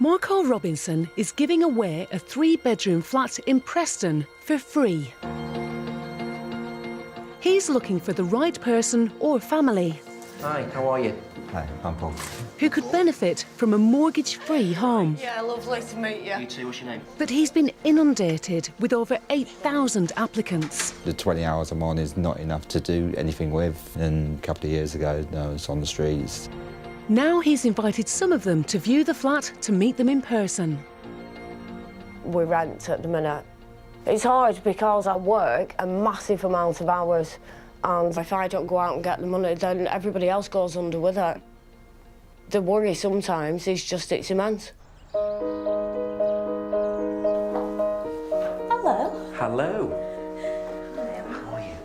Morco Robinson is giving away a 3-bedroom flat in Preston for free. He's looking for the right person or family. Hi, how are you? Hi, I'm Paul. Who could benefit from a mortgage-free home. Yeah, lovely to meet you. You too, what's your name? But he's been inundated with over 8,000 applicants. The 20 hours I'm on is not enough to do anything with, and a couple of years ago I was on the streets. Now he's invited some of them to view the flat to meet them in person. We rent at the minute. It's hard because I work a massive amount of hours, and if I don't go out and get the money, then everybody else goes under with it. The worry sometimes is just it's immense. Hello. Hello. How are you?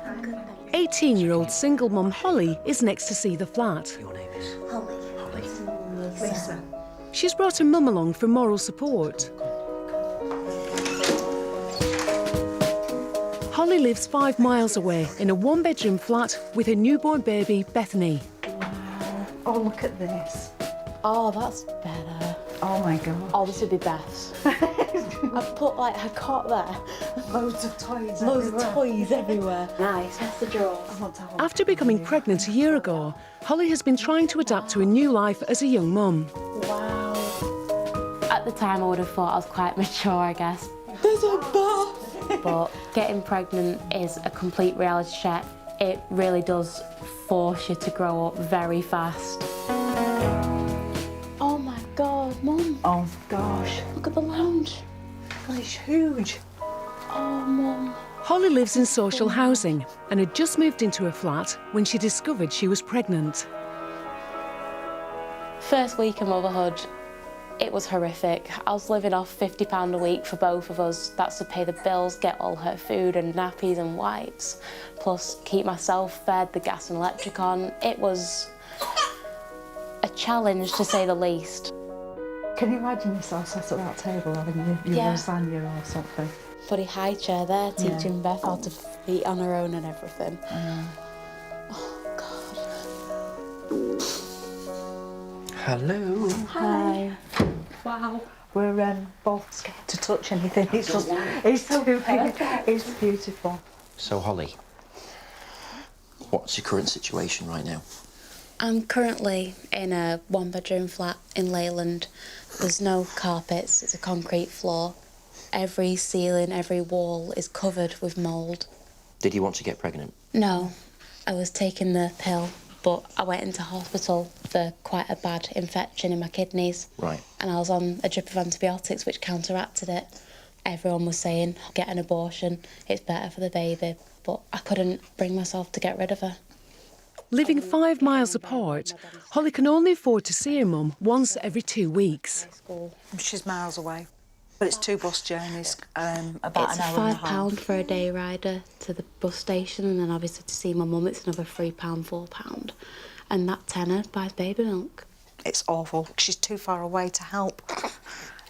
I'm good, thank you. 18-year-old single mum Holly is next to see the flat. Your name is? Holly. Lisa. She's brought her mum along for moral support. Holly lives 5 miles away in a 1-bedroom flat with her newborn baby, Bethany. Oh, look at this. Oh, that's better. Oh, my God. Oh, this would be best. I've put, like, a cot there. Loads of toys Loads everywhere. of toys everywhere. Nice. That's the drawers. I want to have After becoming pregnant a year ago, Holly has been trying to adapt to a new life as a young mum. Wow. At the time, I would have thought I was quite mature, I guess. There's a bath. But getting pregnant is a complete reality check. It really does force you to grow up very fast. Oh my God, Mum. Oh, gosh. Look at the lounge. God, it's huge. Oh, Mum. Holly lives in social housing and had just moved into a flat when she discovered she was pregnant. First week of motherhood, it was horrific. I was living off £50 a week for both of us. That's to pay the bills, get all her food and nappies and wipes, plus keep myself fed, the gas and electric on. It was a challenge, to say the least. Can you imagine yourself sat at that table having your Yeah. lasagna or something? Put a high chair there, teaching Beth how to eat on her own and everything. Oh, God. Hello. Hi. Wow. We're both scared to touch anything. It's just, it's beautiful. So, Holly, what's your current situation right now? I'm currently in a 1-bedroom flat in Leyland. There's no carpets, it's a concrete floor. Every ceiling, every wall is covered with mould. Did you want to get pregnant? No, I was taking the pill, but I went into hospital for quite a bad infection in my kidneys. Right. And I was on a drip of antibiotics which counteracted it. Everyone was saying, get an abortion, it's better for the baby, but I couldn't bring myself to get rid of her. Living 5 miles apart, Holly can only afford to see her mum once every 2 weeks. She's miles away, but it's 2 bus journeys, about It's an hour and a half. £5 for a day rider to the bus station, and then obviously to see my mum it's another £3, £4. And that tenner buys baby milk. It's awful. She's too far away to help.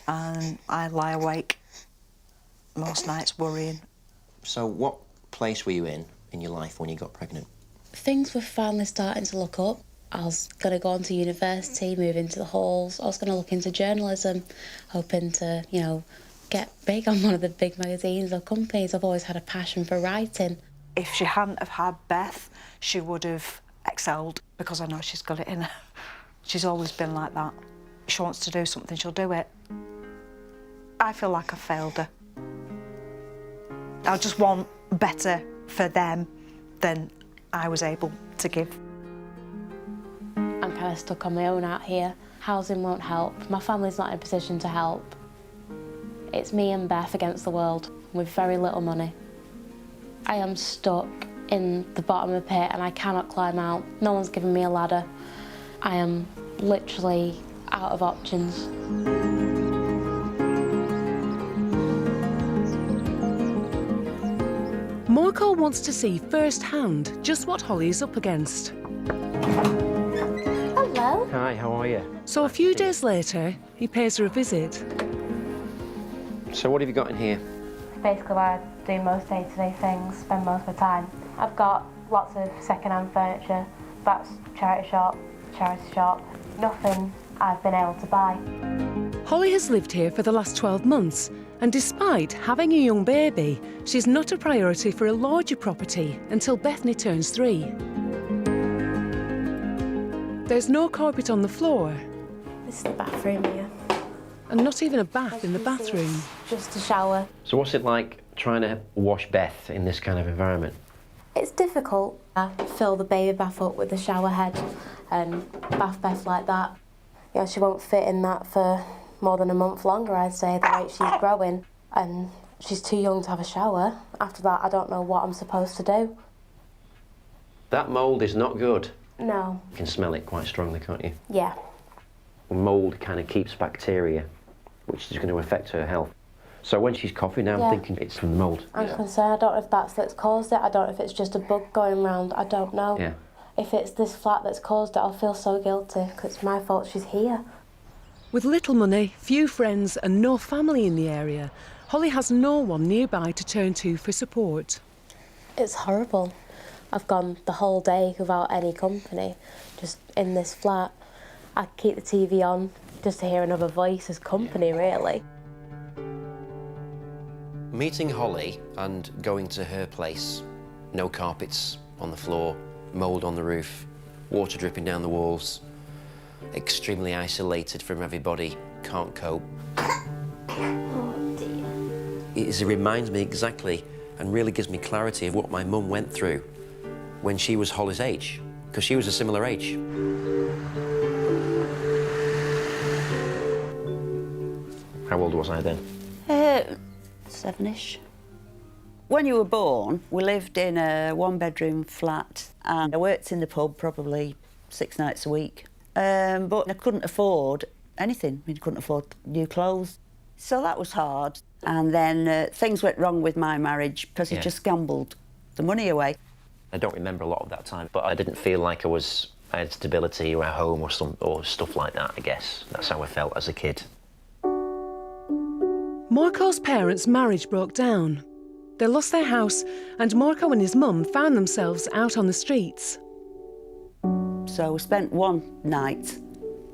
And I lie awake most nights worrying. So, what place were you in your life when you got pregnant? Things were finally starting to look up. I was going to go on to university, move into the halls. I was going to look into journalism, hoping to, you know, get big on one of the big magazines or companies. I've always had a passion for writing. If she hadn't have had Beth, she would have excelled, because I know she's got it in her. She's always been like that. If she wants to do something, she'll do it. I feel like I failed her. I just want better for them than I was able to give. I'm kind of stuck on my own out here. Housing won't help. My family's not in a position to help. It's me and Beth against the world with very little money. I am stuck in the bottom of the pit and I cannot climb out. No one's given me a ladder. I am literally out of options. Morco wants to see firsthand just what Holly is up against. Hello. Hi, how are you? So a few days later, he pays her a visit. So, what have you got in here? Basically where I do most day-to-day things, spend most of my time. I've got lots of second-hand furniture. That's charity shop, nothing I've been able to buy. Holly has lived here for the last 12 months, and despite having a young baby, she's not a priority for a larger property until Bethany turns 3. There's no carpet on the floor, This is the bathroom here. and not even a bath in the bathroom. Just a shower. So what's it like trying to wash Beth in this kind of environment? It's difficult. I fill the baby bath up with the shower head and bath Beth like that. You know, she won't fit in that for more than a month longer, I'd say, the rate she's growing. And she's too young to have a shower. After that, I don't know what I'm supposed to do. That mould is not good. No. You can smell it quite strongly, can't you? Yeah. Mould kind of keeps bacteria, which is going to affect her health. So when she's coughing now, I'm thinking it's from the mould. I'm concerned. I don't know if that's caused it. I don't know if it's just a bug going round. I don't know. Yeah. If it's this flat that's caused it, I'll feel so guilty because it's my fault she's here. With little money, few friends and no family in the area, Holly has no one nearby to turn to for support. It's horrible. I've gone the whole day without any company, just in this flat. I keep the TV on just to hear another voice as company, really. Meeting Holly and going to her place, no carpets on the floor, mould on the roof, water dripping down the walls, extremely isolated from everybody, can't cope. Oh dear. It reminds me exactly and really gives me clarity of what my mum went through when she was Holly's age, because she was a similar age. How old was I then? 7-ish. When you were born, we lived in a one-bedroom flat and I worked in the pub probably 6 nights a week. But I couldn't afford anything. I couldn't afford new clothes. So that was hard. And then things went wrong with my marriage because he just gambled the money away. I don't remember a lot of that time, but I didn't feel like I had stability or a home or stuff like that, I guess. That's how I felt as a kid. Marco's parents' marriage broke down. They lost their house, and Marco and his mum found themselves out on the streets. So we spent one night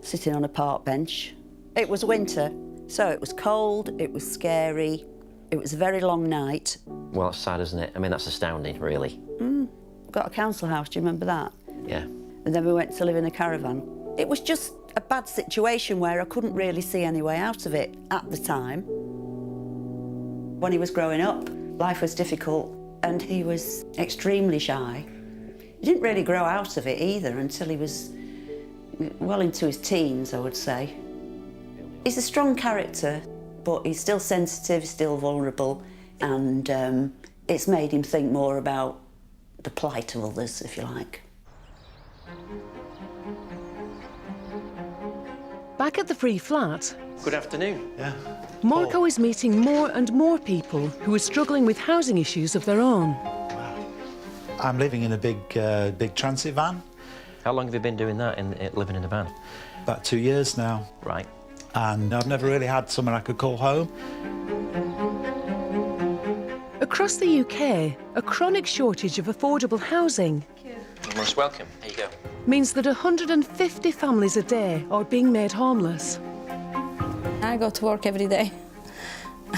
sitting on a park bench. It was winter, so it was cold, it was scary, it was a very long night. Well, that's sad, isn't it? I mean, that's astounding, really. Got a council house, do you remember that? Yeah. And then we went to live in a caravan. It was just a bad situation where I couldn't really see any way out of it at the time. When he was growing up, life was difficult and he was extremely shy. He didn't really grow out of it either until he was well into his teens, I would say. He's a strong character, but he's still sensitive, still vulnerable, and it's made him think more about the plight of others, if you like. Back at the free flat, Good afternoon. Yeah. Marco is meeting more and more people who are struggling with housing issues of their own. I'm living in a big transit van. How long have you been doing that, living in a van? About 2 years now. Right. And I've never really had somewhere I could call home. Across the UK, a chronic shortage of affordable housing You're most welcome. There you go. means that 150 families a day are being made homeless. I go to work every day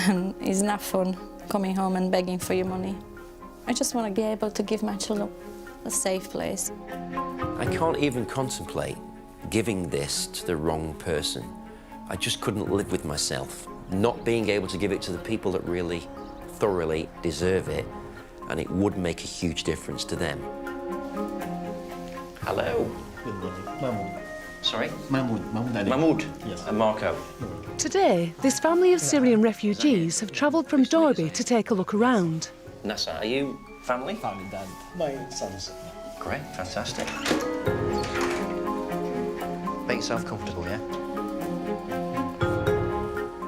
and it's not fun coming home and begging for your money. I just want to be able to give my children a safe place. I can't even contemplate giving this to the wrong person. I just couldn't live with myself, not being able to give it to the people that really, thoroughly deserve it, and it would make a huge difference to them. Hello. Good morning. Mahmoud. Sorry? Mahmoud. Mahmoud. Yes. And Marco. Today, this family of Syrian refugees have travelled from Derby to take a look around. Nasa, are you family? Family, Dad. My sons. Great, fantastic. Make yourself comfortable, yeah?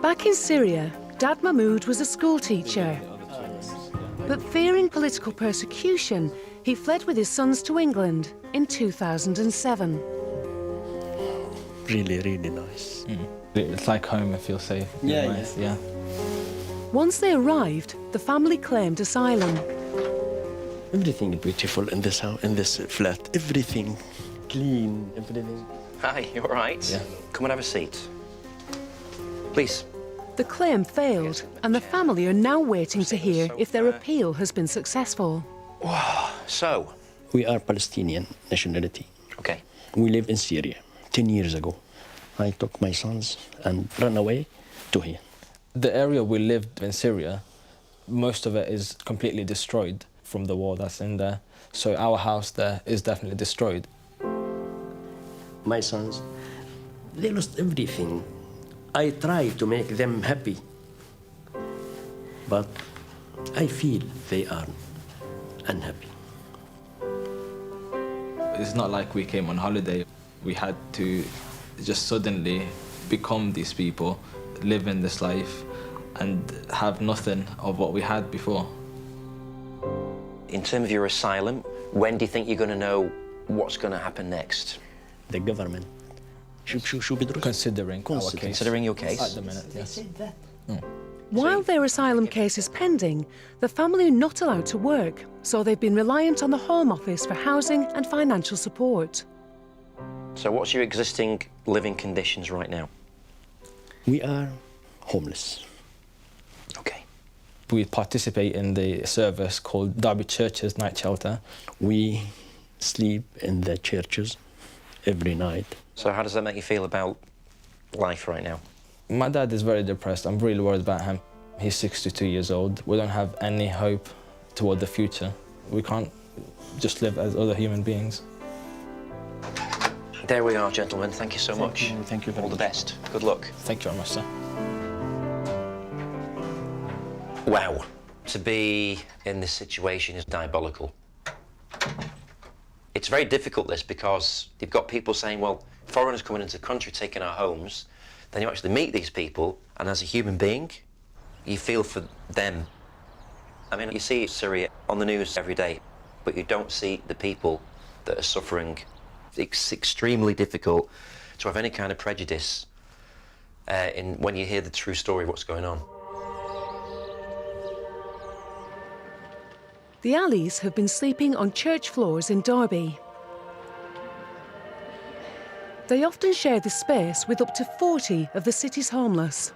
Back in Syria, Dad Mahmoud was a school teacher. But fearing political persecution, he fled with his sons to England in 2007. Really, really nice. It's like home, I feel safe. Yeah, Nice, yeah. Once they arrived, the family claimed asylum. Everything beautiful in this house, in this flat. Everything clean, everything. Hi, you all right? Yeah. Come and have a seat. Please. The claim failed, and the family are now waiting to hear if their appeal has been successful. So, We are Palestinian nationality. okay. We live in Syria 10 years ago. I took my sons and ran away to here. The area we lived in Syria, most of it is completely destroyed from the war that's in there. So our house there is definitely destroyed. My sons, they lost everything. I try to make them happy, but I feel they are unhappy. It's not like we came on holiday. We had to just suddenly become these people, live in this life, and have nothing of what we had before. In terms of your asylum, when do you think you're going to know what's going to happen next? The government should be Considering our case. Considering your case? At the minute, yes. While their asylum case is pending, the family are not allowed to work, so they've been reliant on the Home Office for housing and financial support. So what's your existing living conditions right now? We are homeless. Okay. We participate in the service called Derby Church's Night Shelter. We sleep in the churches every night. So how does that make you feel about life right now? My dad is very depressed. I'm really worried about him. He's 62 years old. We don't have any hope toward the future. We can't just live as other human beings. There we are, gentlemen. Thank you so much. Thank you very All the much. best. Good luck. Thank you very much, sir. Wow. To be in this situation is diabolical. It's very difficult, this, because you've got people saying, well, foreigners coming into the country, taking our homes. Then you actually meet these people, and as a human being, you feel for them. I mean, you see Syria on the news every day, but you don't see the people that are suffering. It's extremely difficult to have any kind of prejudice when you hear the true story of what's going on. The Alleys have been sleeping on church floors in Derby. They often share this space with up to 40 of the city's homeless.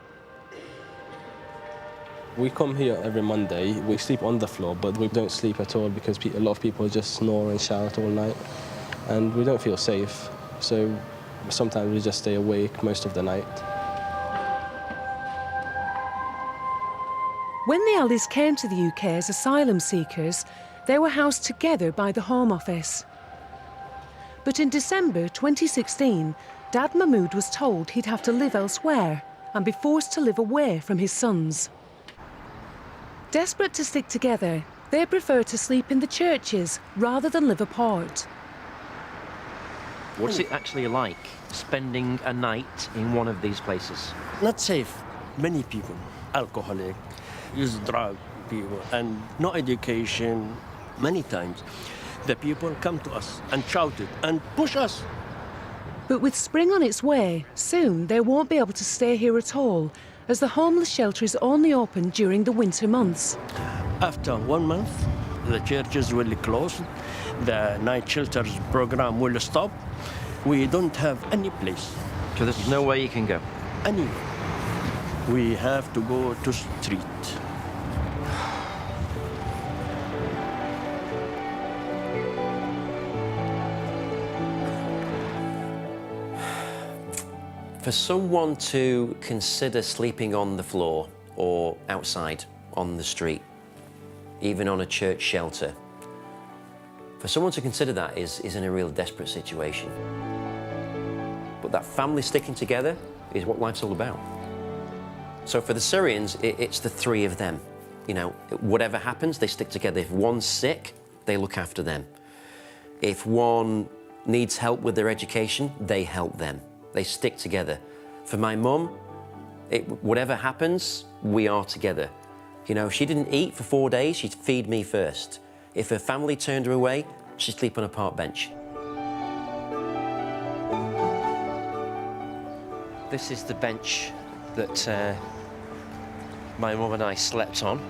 We come here every Monday. We sleep on the floor, but we don't sleep at all because a lot of people just snore and shout all night, and we don't feel safe. So sometimes we just stay awake most of the night. When the Alleys came to the UK as asylum seekers, they were housed together by the Home Office. But in December 2016, Dad Mahmood was told he'd have to live elsewhere and be forced to live away from his sons. Desperate to stick together, they prefer to sleep in the churches rather than live apart. What's it actually like spending a night in one of these places? Not safe. Many people, alcoholic, use drug people, and no education. Many times, the people come to us and shout it and push us. But with spring on its way, soon they won't be able to stay here at all, as the homeless shelter is only open during the winter months. After 1 month, the churches will close, the night shelters program will stop. We don't have any place. So there's no way you can go? Anywhere. We have to go to street. For someone to consider sleeping on the floor or outside on the street, even on a church shelter, for someone to consider that is in a real desperate situation. But that family sticking together is what life's all about. So for the Syrians, it's the three of them. You know, whatever happens, they stick together. If one's sick, they look after them. If one needs help with their education, they help them. They stick together. For my mum, whatever happens, we are together. You know, she didn't eat for 4 days, she'd feed me first. If her family turned her away, she'd sleep on a park bench. This is the bench that my mum and I slept on.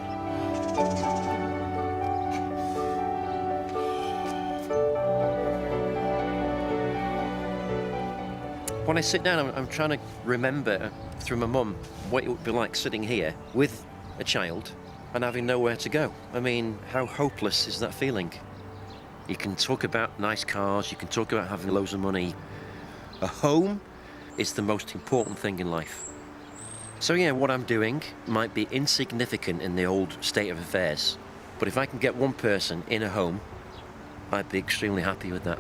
When I sit down, I'm trying to remember through my mum what it would be like sitting here with a child and having nowhere to go. I mean, how hopeless is that feeling? You can talk about nice cars, you can talk about having loads of money. A home is the most important thing in life. So yeah, what I'm doing might be insignificant in the old state of affairs, but if I can get one person in a home, I'd be extremely happy with that.